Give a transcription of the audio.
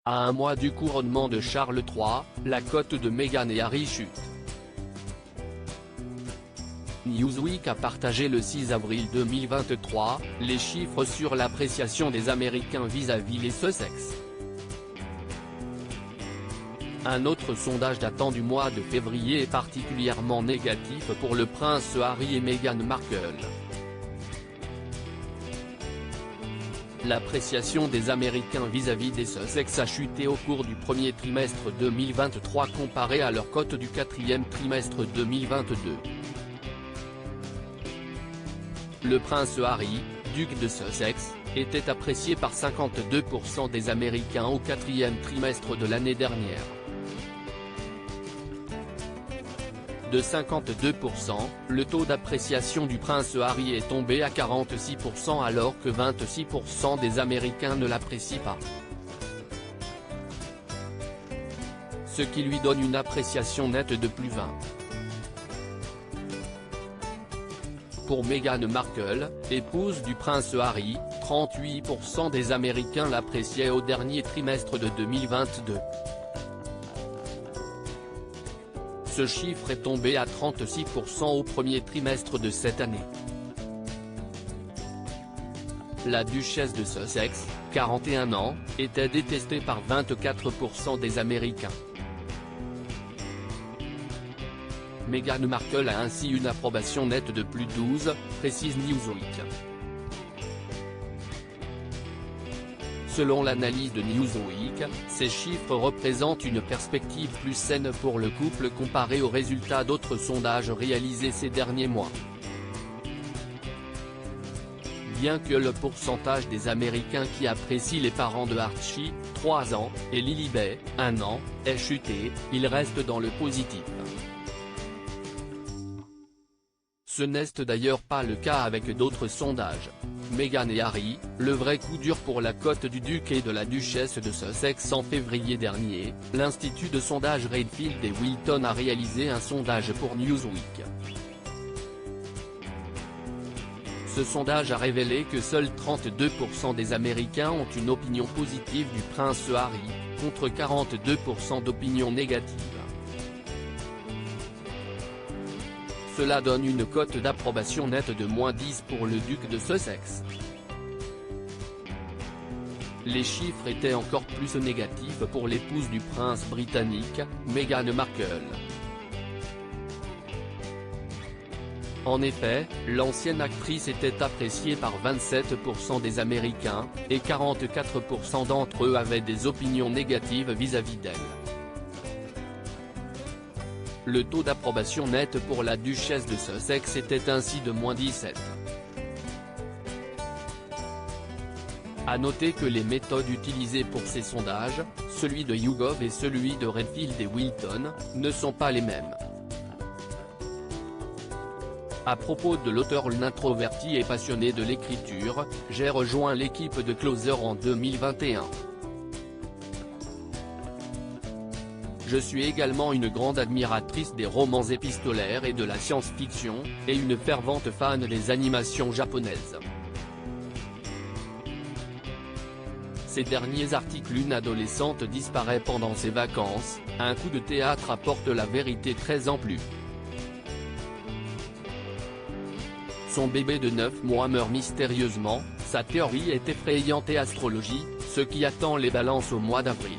À un mois du couronnement de Charles III, la cote de Meghan et Harry chute. Newsweek a partagé le 6 avril 2023, les chiffres sur l'appréciation des Américains vis-à-vis les Sussex. Un autre sondage datant du mois de février est particulièrement négatif pour le prince Harry et Meghan Markle. L'appréciation des Américains vis-à-vis des Sussex a chuté au cours du premier trimestre 2023 comparé à leur cote du quatrième trimestre 2022. Le prince Harry, duc de Sussex, était apprécié par 52% des Américains au quatrième trimestre de l'année dernière. De 52%, le taux d'appréciation du prince Harry est tombé à 46% alors que 26% des Américains ne l'apprécient pas. Ce qui lui donne une appréciation nette de plus 20. Pour Meghan Markle, épouse du prince Harry, 38% des Américains l'appréciaient au dernier trimestre de 2022. Ce chiffre est tombé à 36% au premier trimestre de cette année. La duchesse de Sussex, 41 ans, était détestée par 24% des Américains. Meghan Markle a ainsi une approbation nette de plus 12, précise Newsweek. Selon l'analyse de Newsweek, ces chiffres représentent une perspective plus saine pour le couple comparé aux résultats d'autres sondages réalisés ces derniers mois. Bien que le pourcentage des Américains qui apprécient les parents de Archie, 3 ans, et Lilibet, 1 an, ait chuté, il reste dans le positif. Ce n'est d'ailleurs pas le cas avec d'autres sondages. Meghan et Harry, le vrai coup dur pour la cote du duc et de la duchesse de Sussex. En février dernier, l'institut de sondage Redfield et Wilton a réalisé un sondage pour Newsweek. Ce sondage a révélé que seuls 32% des Américains ont une opinion positive du prince Harry, contre 42% d'opinions négatives. Cela donne une cote d'approbation nette de -10 pour le duc de Sussex. Les chiffres étaient encore plus négatifs pour l'épouse du prince britannique, Meghan Markle. En effet, l'ancienne actrice était appréciée par 27% des Américains, et 44% d'entre eux avaient des opinions négatives vis-à-vis d'elle. Le taux d'approbation nette pour la duchesse de Sussex était ainsi de -17. À noter que les méthodes utilisées pour ces sondages, celui de YouGov et celui de Redfield et Wilton, ne sont pas les mêmes. À propos de l'auteur introverti et passionné de l'écriture, j'ai rejoint l'équipe de Closer en 2021. Je suis également une grande admiratrice des romans épistolaires et de la science-fiction, et une fervente fan des animations japonaises. Ces derniers articles. Une adolescente disparaît pendant ses vacances, un coup de théâtre apporte la vérité très en plus. Son bébé de 9 mois meurt mystérieusement, sa théorie est effrayante et astrologie, ce qui attend les balances au mois d'avril.